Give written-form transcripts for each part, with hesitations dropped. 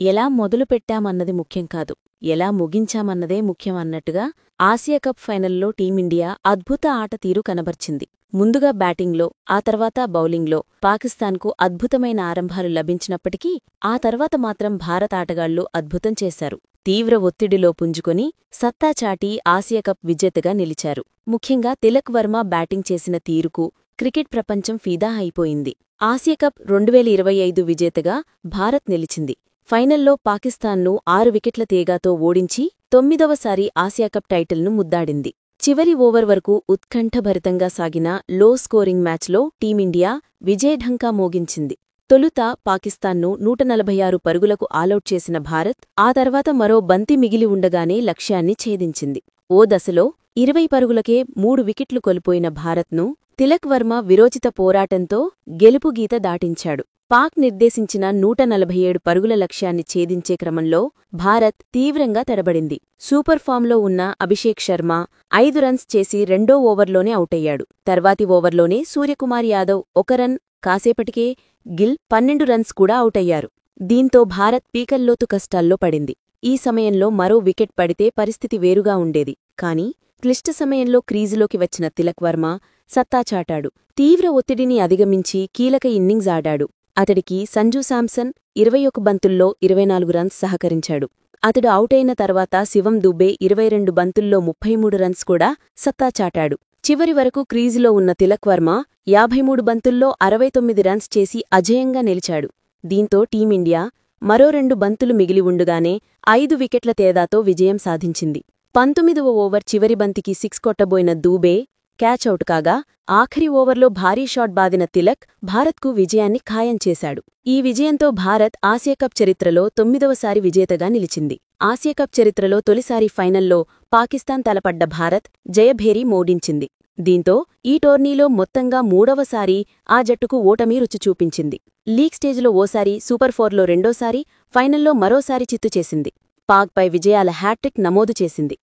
ఎలా మొదలుపెట్టామన్నది ముఖ్యం కాదు, ఎలా ముగించామన్నదే ముఖ్యం అన్నట్టుగా ఆసియా కప్ ఫైనల్లో టీమిండియా అద్భుత ఆట తీరు కనబర్చింది. ముందుగా బ్యాటింగ్లో, ఆ తర్వాత బౌలింగ్లో పాకిస్తాన్కు అద్భుతమైన ఆరంభాలు లభించినప్పటికీ ఆ తర్వాత మాత్రం భారత ఆటగాళ్లు అద్భుతం చేశారు. తీవ్ర ఒత్తిడిలో పుంజుకొని సత్తా చాటి ఆసియా కప్ విజేతగా నిలిచారు. ముఖ్యంగా తిలక్ వర్మ బ్యాటింగ్ చేసిన తీరుకు క్రికెట్ ప్రపంచం ఫిదా అయిపోయింది. ఆసియా కప్ 2025 విజేతగా భారత్ నిలిచింది. ఫైనల్లో పాకిస్తాన్ను 6 వికెట్ల తేగాతో ఓడించి 9వసారి ఆసియాకప్ టైటిల్ను ముద్దాడింది. చివరి ఓవర్ వరకు ఉత్కంఠభరితంగా సాగిన లో స్కోరింగ్ మ్యాచ్లో టీమిండియా విజయఢంకా మోగించింది. తొలుత పాకిస్తాన్ను 146 పరుగులకు ఆలౌట్ చేసిన భారత్ ఆ తర్వాత మరో బంతి మిగిలి ఉండగానే లక్ష్యాన్ని ఛేదించింది. ఓ దశలో 20 పరుగులకే 3 వికెట్లు కోల్పోయిన భారత్ను తిలక్ వర్మ విరోచిత పోరాటంతో గెలుపుగీత దాటించాడు. పాక్ నిర్దేశించిన 147 పరుగుల లక్ష్యాన్ని ఛేదించే క్రమంలో భారత్ తీవ్రంగా తడబడింది. సూపర్ ఫామ్లో ఉన్న అభిషేక్ శర్మ 5 రన్స్ చేసి రెండో ఓవర్లోనే అవుటయ్యాడు. తర్వాతి ఓవర్లోనే సూర్యకుమార్ యాదవ్ 1 రన్, కాసేపటికే గిల్ 12 రన్స్ కూడా అవుటయ్యారు. దీంతో భారత్ పీకల్లోతు కష్టాల్లో పడింది. ఈ సమయంలో మరో వికెట్ పడితే పరిస్థితి వేరుగా ఉండేది. కానీ క్లిష్ట సమయంలో క్రీజులోకి వచ్చిన తిలక్ వర్మ సత్తా చాటాడు. తీవ్ర ఒత్తిడిని అధిగమించి కీలక ఇన్నింగ్స్ ఆడాడు. అతడికి సంజూ శాంసన్ 21 బంతుల్లో 24 రన్స్ సహకరించాడు. అతడు అవుటైన తర్వాత శివం దుబే 22 బంతుల్లో 33 రన్స్ కూడా సత్తా చాటాడు. చివరి వరకు క్రీజులో ఉన్న తిలక్ వర్మ 53 బంతుల్లో 69 రన్స్ చేసి అజేయంగా నిలిచాడు. దీంతో టీమిండియా మరో 2 బంతులు మిగిలి ఉండగానే 5 వికెట్ల తేడాతో విజయం సాధించింది. 19వ ఓవర్ చివరి బంతికి 6 కొట్టబోయిన దూబే క్యాచౌట్ కాగా ఆఖరి ఓవర్లో భారీ షాట్ బాదిన తిలక్ భారత్కు విజయాన్ని ఖాయం చేశాడు. ఈ విజయంతో భారత్ ఆసియాకప్ చరిత్రలో 9వసారి విజేతగా నిలిచింది. ఆసియాకప్ చరిత్రలో తొలిసారి ఫైనల్లో పాకిస్తాన్ తలపడ్డ భారత్ జయభేరి మోడించింది. దీంతో ఈ టోర్నీలో మొత్తంగా 3వసారి ఆ జట్టుకు ఓటమి రుచి చూపించింది. లీగ్ స్టేజ్లో ఓసారి, సూపర్ 4లో రెండోసారి, ఫైనల్లో మరోసారి చిత్తు చేసింది. పాక్పై విజయాల హ్యాట్రిక్ నమోదు చేసింది.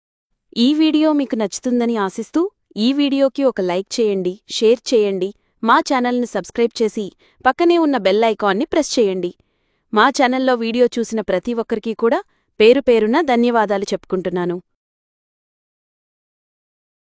ఈ వీడియో మీకు నచ్చుతుందని ఆశిస్తూ ఈ వీడియోకి ఒక లైక్ చేయండి, షేర్ చేయండి, మా ఛానల్ని సబ్స్క్రైబ్ చేసి పక్కనే ఉన్న బెల్ ఐకాన్ని ప్రెస్ చేయండి. మా ఛానల్లో వీడియో చూసిన ప్రతి ఒక్కరికీ కూడా పేరుపేరున ధన్యవాదాలు చెప్పుకుంటున్నాను.